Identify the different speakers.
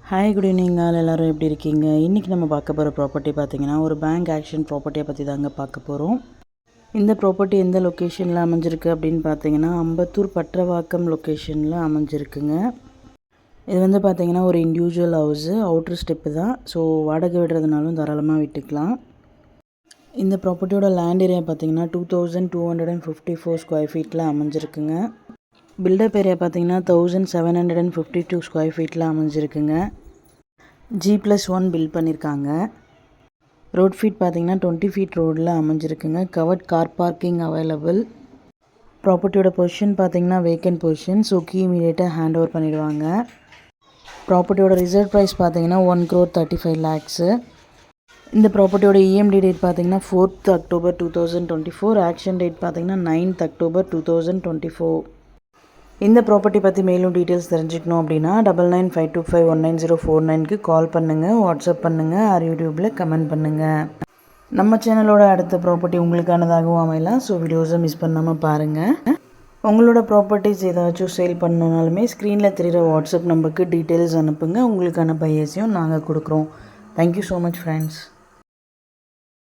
Speaker 1: Hi good evening all எல்லோரும் எப்படி இருக்கீங்க? இன்றைக்கி நம்ம பார்க்க போகிற ப்ராப்பர்ட்டி பார்த்திங்கன்னா ஒரு பேங்க் ஆக்ஷன் ப்ராப்பர்ட்டியை பற்றி தாங்க பார்க்க போகிறோம். இந்த ப்ராப்பர்ட்டி எந்த லொக்கேஷனில் அமைஞ்சிருக்கு அப்படின்னு பார்த்தீங்கன்னா அம்பத்தூர் பற்றவாக்கம் லொக்கேஷனில் அமைஞ்சிருக்குங்க. இது வந்து பார்த்திங்கன்னா ஒரு இண்டிவிஜுவல் ஹவுஸு, அவுட்ரு ஸ்டெப்பு தான். ஸோ வாடகை விடுறதுனாலும் தாராளமாக விட்டுக்கலாம். இந்த ப்ராப்பர்ட்டியோட லேண்ட் ஏரியா பார்த்திங்கன்னா 2254 ஸ்கொயர் ஃபீட்டில் அமைஞ்சிருக்குங்க. பில்டப் ஏரியா பார்த்திங்கன்னா 1752 ஸ்கொயர் ஃபீட்டில் அமைஞ்சிருக்குங்க. G+1 பில்ட் பண்ணியிருக்காங்க. ரோட் ஃபீட் பார்த்திங்கன்னா 20 ஃபீட் ரோடில் அமைஞ்சிருக்குங்க. Covered car parking available. ப்ராப்பர்ட்டியோட பொசிஷன் பார்த்திங்கன்னா வேக்கன்ட் பொசிஷன். ஸோ கீ இமீடியட்டாக ஹேண்ட் ஓவர் பண்ணிவிடுவாங்க. ப்ராப்பர்ட்டியோட ரிசர்வ் ப்ரைஸ் பார்த்திங்கன்னா 1,35 lakhs. இந்த ப்ராப்பர்ட்டியோட EMD டேட் பார்த்திங்கன்னா 4th October 2024. ஆக்ஷன் டேட் பார்த்திங்கன்னா 9th October 2024. இந்த ப்ராப்பர்ட்டி பற்றி மேலும் டீட்டெயில்ஸ் தெரிஞ்சுக்கணும் அப்படின்னா 9952519049க்கு கால் பண்ணுங்கள், வாட்ஸ்அப் பண்ணுங்கள், ஆர் யூடியூப்பில் கமெண்ட் பண்ணுங்கள். நம்ம சேனலோட அடுத்த ப்ராப்பர்ட்டி உங்களுக்கானதாகவும் அமையலாம். ஸோ வீடியோஸை மிஸ் பண்ணாமல் பாருங்கள். உங்களோட ப்ராப்பர்ட்டிஸ் ஏதாச்சும் சேல் பண்ணணுனாலுமே ஸ்க்ரீனில் தெரிகிற வாட்ஸ்அப் நம்பருக்கு டீட்டெயில்ஸ் அனுப்புங்க. உங்களுக்கான பையர்ஸையும் நாங்கள் கொடுக்குறோம். Thank you so much friends.